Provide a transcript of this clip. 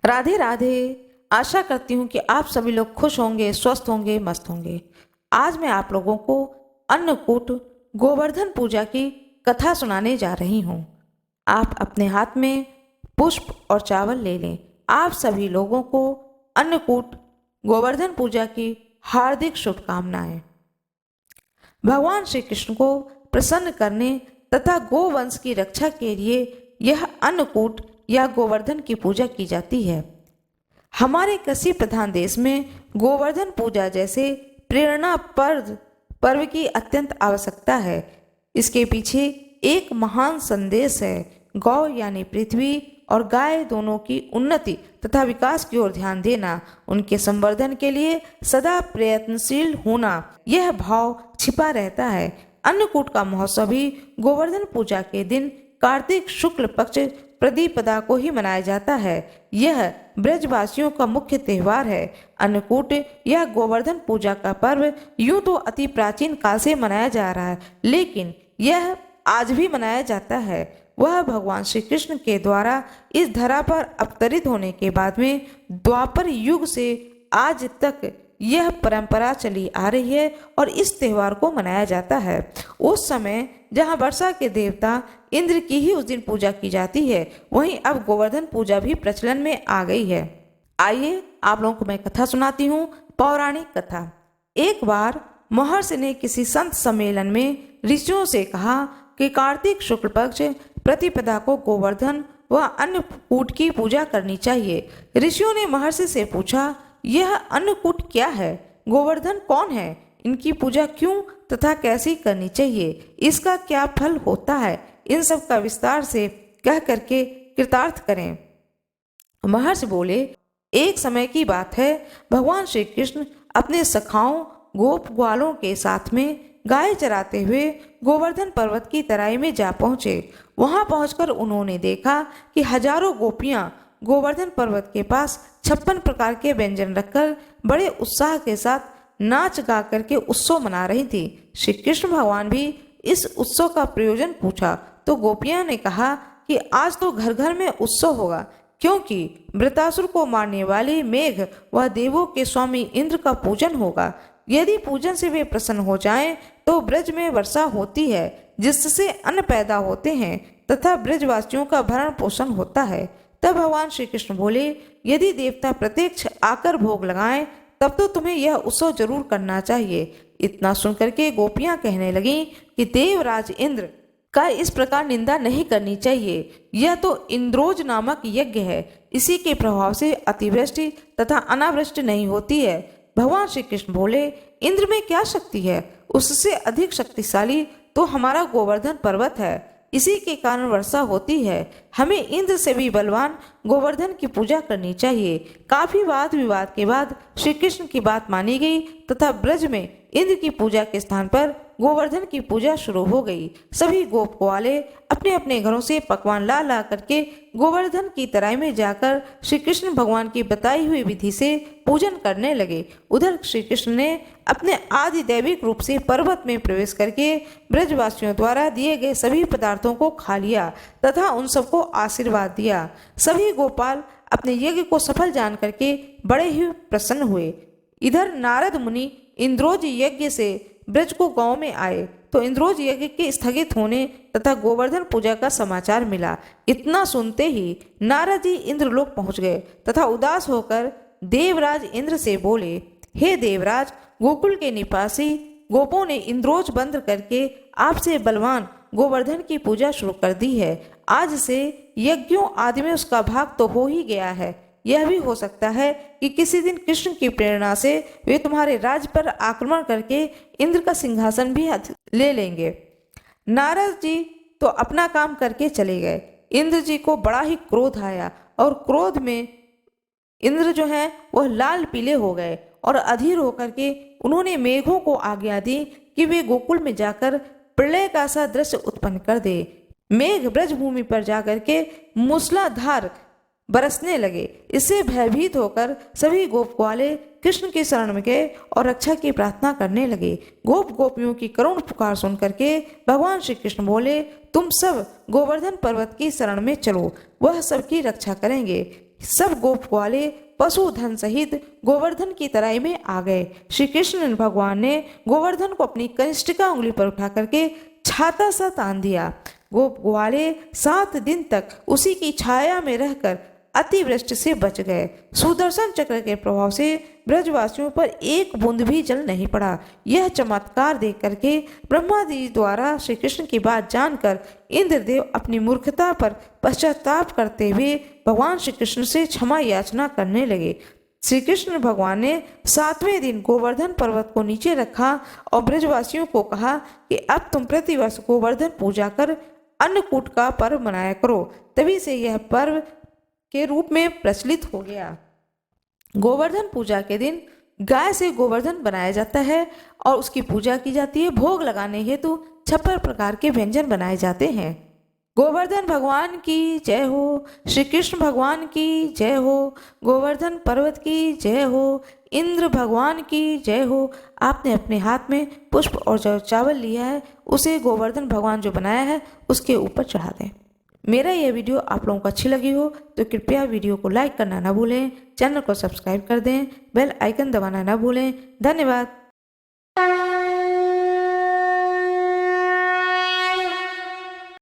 राधे राधे। आशा करती हूँ कि आप सभी लोग खुश होंगे, स्वस्थ होंगे, मस्त होंगे। आज मैं आप लोगों को अन्नकूट गोवर्धन पूजा की कथा सुनाने जा रही हूँ। आप अपने हाथ में पुष्प और चावल ले लें। आप सभी लोगों को अन्नकूट गोवर्धन पूजा की हार्दिक शुभकामनाएं। भगवान श्री कृष्ण को प्रसन्न करने तथा गोवंश की रक्षा के लिए यह अन्नकूट या गोवर्धन की पूजा की जाती है। हमारे कृषि प्रधान देश में गोवर्धन पूजा जैसे प्रेरणा पर्व की अत्यंत आवश्यकता है। इसके पीछे एक महान संदेश है। गौ यानी पृथ्वी और गाय दोनों की उन्नति तथा विकास की ओर ध्यान देना, उनके संवर्धन के लिए सदा प्रयत्नशील होना, यह भाव छिपा रहता है। अन्नकूट का महोत्सव भी गोवर्धन पूजा के दिन कार्तिक शुक्ल पक्ष प्रतिपदा को ही मनाया जाता है। यह ब्रजवासियों का मुख्य त्योहार है। अन्नकूट या गोवर्धन पूजा का पर्व यूं तो अति प्राचीन काल से मनाया जा रहा है, लेकिन यह आज भी मनाया जाता है। वह भगवान श्री कृष्ण के द्वारा इस धरा पर अवतरित होने के बाद में द्वापर युग से आज तक यह परंपरा चली आ रही है और इस त्योहार को मनाया जाता है। उस समय जहां वर्षा के देवता इंद्र की ही उस दिन पूजा की जाती है, वहीं अब गोवर्धन पूजा भी प्रचलन में आ गई है। आइए आप लोगों को मैं कथा सुनाती हूँ, पौराणिक कथा। एक बार महर्षि ने किसी संत सम्मेलन में ऋषियों से कहा कि कार्तिक शुक्ल पक्ष प्रतिपदा को गोवर्धन व अन्नकूट की पूजा करनी चाहिए। ऋषियों ने महर्षि से पूछा, यह अन्नकूट क्या है? गोवर्धन कौन है? इनकी पूजा क्यों तथा कैसी करनी चाहिए? इसका क्या फल होता है? इन सब का विस्तार से कह करके कृतार्थ करें। महर्षि बोले, एक समय की बात है, भगवान श्री कृष्ण अपने सखाओं गोप ग्वालों के साथ में गाय चराते हुए गोवर्धन पर्वत की तराई में जा पहुंचे। वहां पहुंचकर उन्होंने देखा कि हजारों गोपियां गोवर्धन पर्वत के पास 56 प्रकार के व्यंजन रखकर बड़े उत्साह के साथ नाच गा करके उत्सव मना रही थी। श्री कृष्ण भगवान भी इस उत्सव का प्रयोजन पूछा तो गोपियां ने कहा कि आज तो घर घर में उत्सव होगा, क्योंकि वृतासुर को मारने वाले मेघ व देवों के स्वामी इंद्र का पूजन होगा। यदि पूजन से वे प्रसन्न हो जाएं तो ब्रज में वर्षा होती है, जिससे अन्न पैदा होते हैं तथा ब्रजवासियों का भरण पोषण होता है। तब भगवान श्री कृष्ण बोले, यदि देवता प्रत्यक्ष आकर भोग लगाएं तब तो तुम्हें यह उत्सव जरूर करना चाहिए। इतना सुनकर के गोपियां कहने लगीं कि देवराज इंद्र का इस प्रकार निंदा नहीं करनी चाहिए। यह तो इंद्रोज नामक यज्ञ है, इसी के प्रभाव से अतिवृष्टि तथा अनावृष्टि नहीं होती है। भगवान श्री कृष्ण बोले, इंद्र में क्या शक्ति है? उससे अधिक शक्तिशाली तो हमारा गोवर्धन पर्वत है, इसी के कारण वर्षा होती है। हमें इंद्र से भी बलवान गोवर्धन की पूजा करनी चाहिए। काफी वाद विवाद के बाद श्री कृष्ण की बात मानी गई तथा ब्रज में इंद्र की पूजा के स्थान पर गोवर्धन की पूजा शुरू हो गई। सभी गोप ग्वाले अपने अपने घरों से पकवान ला ला करके गोवर्धन की तराई में जाकर श्री कृष्ण भगवान की बताई हुई विधि से पूजन करने लगे। उधर श्री कृष्ण ने अपने आदि दैविक रूप से पर्वत में प्रवेश करके ब्रजवासियों द्वारा दिए गए सभी पदार्थों को खा लिया तथा उन सबको आशीर्वाद दिया। सभी गोपाल अपने यज्ञ को सफल जान करके बड़े ही प्रसन्न हुए। इधर नारद मुनि इंद्रोज यज्ञ से ब्रज को गांव में आए तो इंद्रोज यज्ञ के स्थगित होने तथा गोवर्धन पूजा का समाचार मिला। इतना सुनते ही नारद जी इंद्रलोक पहुंच गए तथा उदास होकर देवराज इंद्र से बोले, हे देवराज, गोकुल के निवासी गोपों ने इंद्रोज बंद करके आपसे बलवान गोवर्धन की पूजा शुरू कर दी है। आज से यज्ञों आदि में उसका भाग तो हो ही गया है। यह भी हो सकता है कि किसी दिन कृष्ण की प्रेरणा से वे तुम्हारे राज्य पर आक्रमण करके इंद्र का सिंहासन भी ले लेंगे। नारद जी तो अपना काम करके चले गए। इंद्र जी को बड़ा ही क्रोध आया और क्रोध में इंद्र जो है वह लाल पीले हो गए और अधीर होकर के उन्होंने मेघों को आज्ञा दी कि वे गोकुल में जाकर प्रलय का सा दृश्य उत्पन्न कर दे। मेघ ब्रजभूमि पर जाकर के मूसलाधार बरसने लगे। इससे भयभीत होकर सभी गोप ग्वाले कृष्ण के शरण में गए और रक्षा की प्रार्थना करने लगे। गोप गोपियों की करुण पुकार सुन करके भगवान श्री कृष्ण बोले, तुम सब गोवर्धन पर्वत की शरण में चलो, वह सबकी रक्षा करेंगे। सब गोप ग्वाले पशुधन सहित गोवर्धन की तराई में आ गए। श्री कृष्ण भगवान ने गोवर्धन को अपनी कनिष्ठिका उंगली पर उठा करके छाता सा तान दिया। गोप ग्वाले 7 दिन तक उसी की छाया में रहकर अतिवृष्टि से बच गए। सुदर्शन चक्र के प्रभाव से ब्रजवासियों पर एक बूंद भी जल नहीं पड़ा। यह चमत्कार देख करके ब्रह्मा जी द्वारा श्री कृष्ण की बात जानकर इंद्रदेव अपनी मूर्खता पर पश्चाताप करते हुए भगवान श्री कृष्ण से क्षमा याचना करने लगे। श्री कृष्ण भगवान ने 7वें दिन गोवर्धन पर्वत को नीचे रखा और ब्रजवासियों को कहा कि अब तुम प्रतिवर्ष गोवर्धन पूजा कर अन्नकूट का पर्व मनाया करो। तभी से यह पर्व के रूप में प्रचलित हो गया। गोवर्धन पूजा के दिन गाय से गोवर्धन बनाया जाता है और उसकी पूजा की जाती है। भोग लगाने हेतु 56 प्रकार के व्यंजन बनाए जाते हैं। गोवर्धन भगवान की जय हो, श्री कृष्ण भगवान की जय हो, गोवर्धन पर्वत की जय हो, इंद्र भगवान की जय हो। आपने अपने हाथ में पुष्प और जो चावल लिया है उसे गोवर्धन भगवान जो बनाया है उसके ऊपर चढ़ा दें। मेरा यह वीडियो आप लोगों को अच्छी लगी हो तो कृपया वीडियो को लाइक करना ना भूलें, चैनल को सब्सक्राइब कर दें, बेल आइकन दबाना ना भूलें। धन्यवाद।